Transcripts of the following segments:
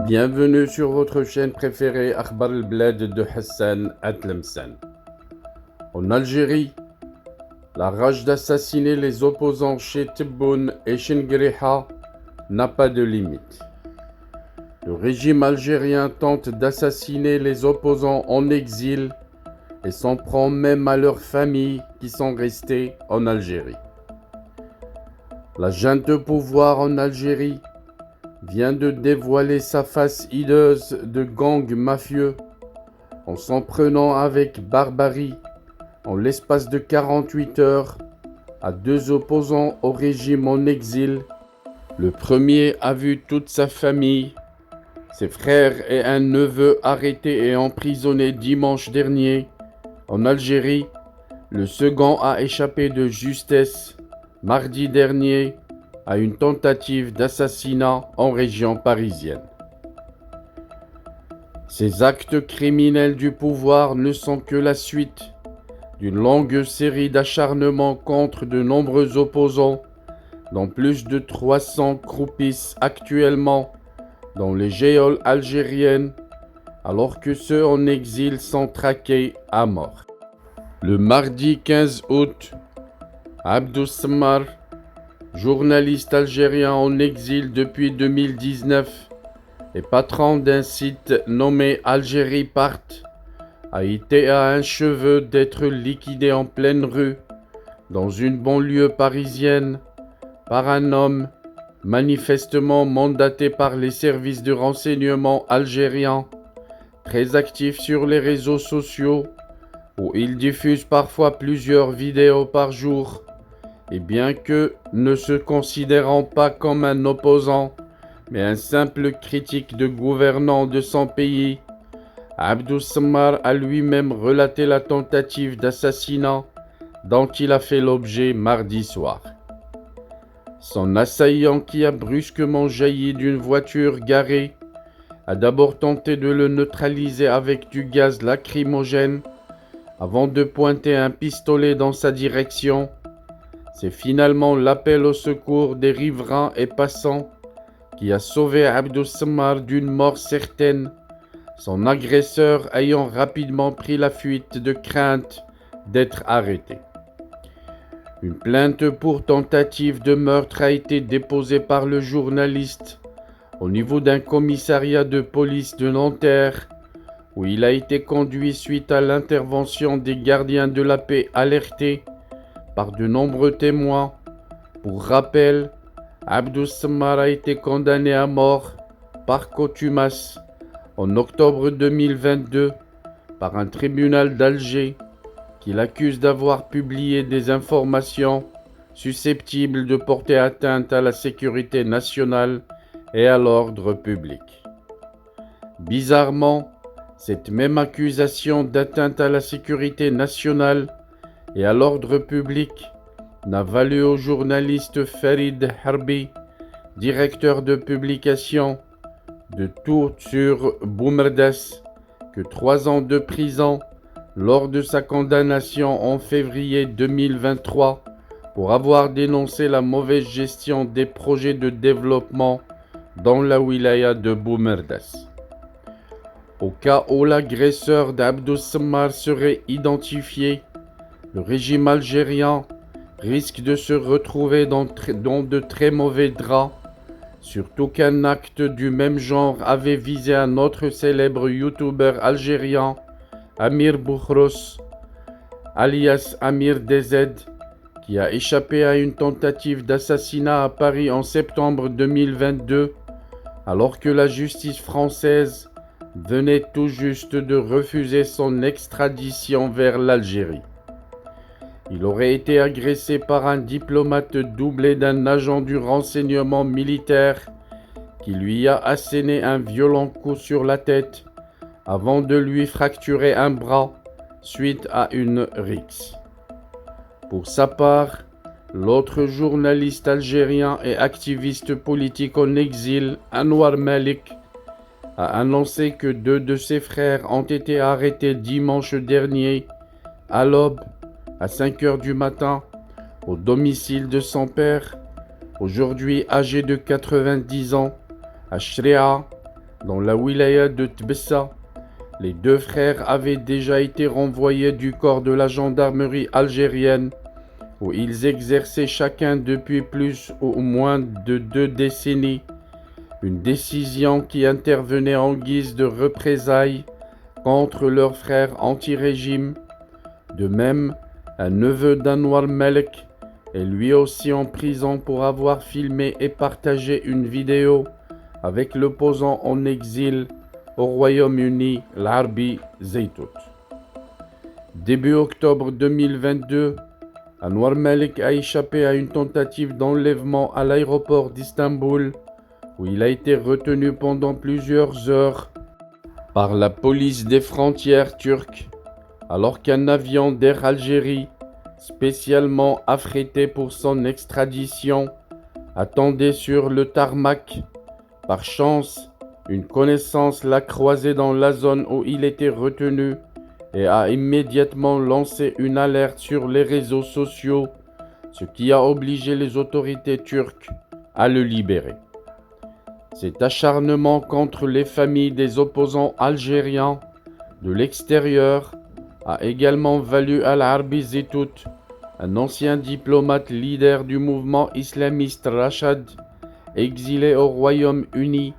Bienvenue sur votre chaîne préférée Akhbar al-Blad de Hassan Atlemsan. En Algérie, la rage d'assassiner les opposants chez Tebboune et Chengriha n'a pas de limite. Le régime algérien tente d'assassiner les opposants en exil et s'en prend même à leurs familles qui sont restées en Algérie. La junte de pouvoir en Algérie vient de dévoiler sa face hideuse de gang mafieux en s'en prenant avec barbarie, en l'espace de 48 heures, à deux opposants au régime en exil. Le premier a vu toute sa famille, ses frères et un neveu arrêtés et emprisonnés dimanche dernier. En Algérie, le second a échappé de justesse mardi dernier à une tentative d'assassinat en région parisienne. Ces actes criminels du pouvoir ne sont que la suite d'une longue série d'acharnements contre de nombreux opposants, dont plus de 300 croupissent actuellement dans les geôles algériennes, alors que ceux en exil sont traqués à mort. Le mardi 15 août, Abdou Semmar, journaliste algérien en exil depuis 2019 et patron d'un site nommé Algérie Part, a été à un cheveu d'être liquidé en pleine rue, dans une banlieue parisienne, par un homme manifestement mandaté par les services de renseignement algériens, très actif sur les réseaux sociaux, où il diffuse parfois plusieurs vidéos par jour. Et bien que ne se considérant pas comme un opposant, mais un simple critique de gouvernant de son pays, Abdou Semmar a lui-même relaté la tentative d'assassinat dont il a fait l'objet mardi soir. Son assaillant, qui a brusquement jailli d'une voiture garée, a d'abord tenté de le neutraliser avec du gaz lacrymogène avant de pointer un pistolet dans sa direction. C'est finalement l'appel au secours des riverains et passants qui a sauvé Abdou Semmar d'une mort certaine, son agresseur ayant rapidement pris la fuite de crainte d'être arrêté. Une plainte pour tentative de meurtre a été déposée par le journaliste au niveau d'un commissariat de police de Nanterre, où il a été conduit suite à l'intervention des gardiens de la paix alertés par de nombreux témoins. Pour rappel, Abdou Semmar a été condamné à mort par contumace en octobre 2022 par un tribunal d'Alger qui l'accuse d'avoir publié des informations susceptibles de porter atteinte à la sécurité nationale et à l'ordre public. Bizarrement, cette même accusation d'atteinte à la sécurité nationale et à l'ordre public n'a valu au journaliste Farid Harbi, directeur de publication de Tout sur Boumerdas, que 3 ans de prison lors de sa condamnation en février 2023 pour avoir dénoncé la mauvaise gestion des projets de développement dans la wilaya de Boumerdas. Au cas où l'agresseur d'Abdou Semmar serait identifié, le régime algérien risque de se retrouver dans de très mauvais draps, surtout qu'un acte du même genre avait visé un autre célèbre youtubeur algérien, Amir Boukhros, alias Amir DZ, qui a échappé à une tentative d'assassinat à Paris en septembre 2022, alors que la justice française venait tout juste de refuser son extradition vers l'Algérie. Il aurait été agressé par un diplomate doublé d'un agent du renseignement militaire qui lui a asséné un violent coup sur la tête avant de lui fracturer un bras suite à une rixe. Pour sa part, l'autre journaliste algérien et activiste politique en exil, Anwar Malik, a annoncé que 2 de ses frères ont été arrêtés dimanche dernier à l'aube, à 5 heures du matin, au domicile de son père, aujourd'hui âgé de 90 ans, à Chréa, dans la wilaya de Tbessa, les deux frères avaient déjà été renvoyés du corps de la gendarmerie algérienne, où ils exerçaient chacun depuis plus ou moins de 2 décennies, une décision qui intervenait en guise de représailles contre leurs frères anti-régime. De même, un neveu d'Anwar Malek est lui aussi en prison pour avoir filmé et partagé une vidéo avec l'opposant en exil au Royaume-Uni, l'Arbi Zeytout. Début octobre 2022, Anwar Malek a échappé à une tentative d'enlèvement à l'aéroport d'Istanbul, où il a été retenu pendant plusieurs heures par la police des frontières turques, alors qu'un avion d'Air Algérie, spécialement affrété pour son extradition, attendait sur le tarmac. Par chance, une connaissance l'a croisé dans la zone où il était retenu et a immédiatement lancé une alerte sur les réseaux sociaux, ce qui a obligé les autorités turques à le libérer. Cet acharnement contre les familles des opposants algériens de l'extérieur a également valu à l'Arbi Zeytout, un ancien diplomate leader du mouvement islamiste Rachad, exilé au Royaume-Uni,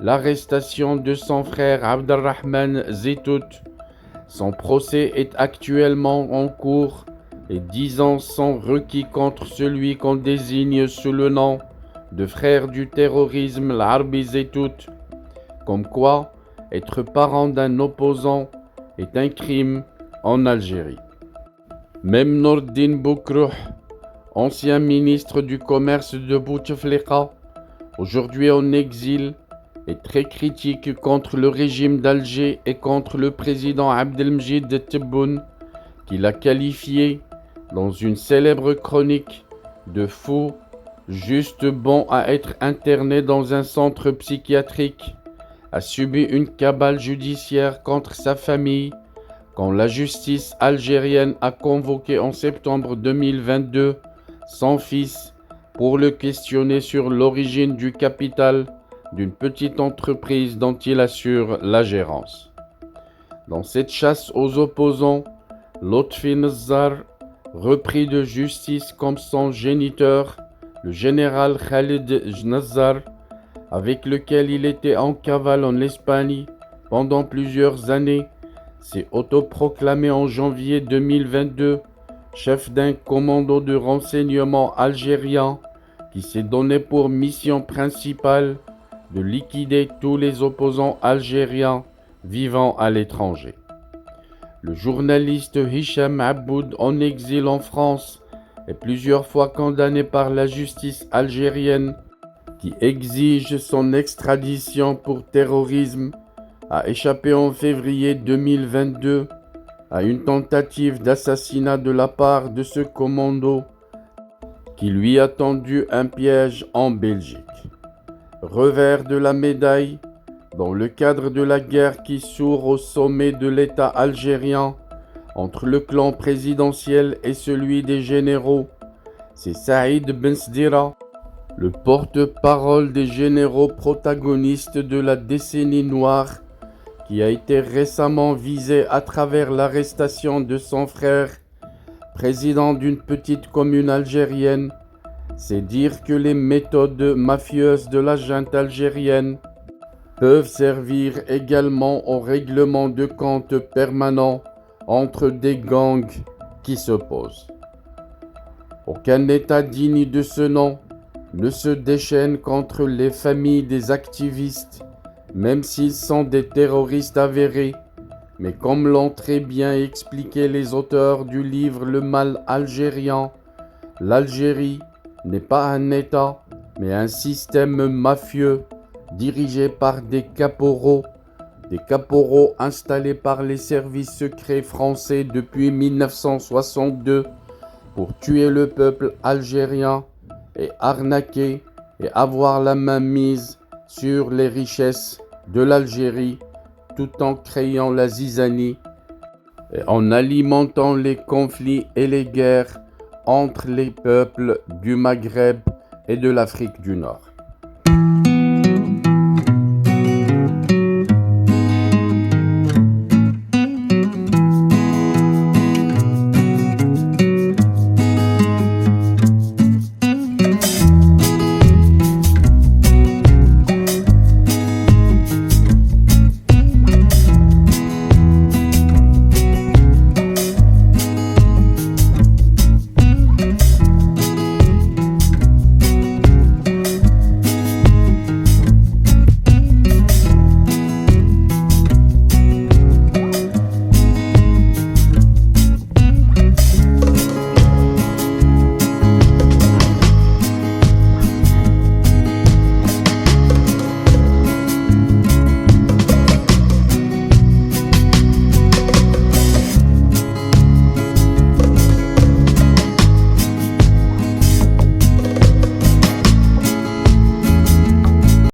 l'arrestation de son frère Abdelrahman Zeytout. Son procès est actuellement en cours et 10 ans sont requis contre celui qu'on désigne sous le nom de frère du terrorisme l'Arbi Zeytout. Comme quoi, être parent d'un opposant est un crime en Algérie. Même Nordin Boukrouh, ancien ministre du commerce de Bouteflika, aujourd'hui en exil, est très critique contre le régime d'Alger et contre le président Abdelmjid Tebboune, qu'il a qualifié, dans une célèbre chronique, de fou, juste bon à être interné dans un centre psychiatrique, a subi une cabale judiciaire contre sa famille quand la justice algérienne a convoqué en septembre 2022 son fils pour le questionner sur l'origine du capital d'une petite entreprise dont il assure la gérance. Dans cette chasse aux opposants, Lotfi Nezzar, repris de justice comme son géniteur, le général Khalid Nezzar, avec lequel il était en cavale en Espagne pendant plusieurs années, s'est autoproclamé en janvier 2022 chef d'un commando de renseignement algérien qui s'est donné pour mission principale de liquider tous les opposants algériens vivant à l'étranger. Le journaliste Hicham Aboud, en exil en France, est plusieurs fois condamné par la justice algérienne qui exige son extradition pour terrorisme, a échappé en février 2022 à une tentative d'assassinat de la part de ce commando qui lui a tendu un piège en Belgique. Revers de la médaille, dans le cadre de la guerre qui sourd au sommet de l'État algérien entre le clan présidentiel et celui des généraux, c'est Saïd Ben Sdira, le porte-parole des généraux protagonistes de la décennie noire, qui a été récemment visé à travers l'arrestation de son frère, président d'une petite commune algérienne. C'est dire que les méthodes mafieuses de la junte algérienne peuvent servir également au règlement de comptes permanent entre des gangs qui s'opposent. Aucun État digne de ce nom ne se déchaîne contre les familles des activistes, même s'ils sont des terroristes avérés, mais comme l'ont très bien expliqué les auteurs du livre Le mal algérien, l'Algérie n'est pas un État, mais un système mafieux dirigé par des caporaux installés par les services secrets français depuis 1962 pour tuer le peuple algérien et arnaquer et avoir la main mise sur les richesses de l'Algérie tout en créant la zizanie et en alimentant les conflits et les guerres entre les peuples du Maghreb et de l'Afrique du Nord.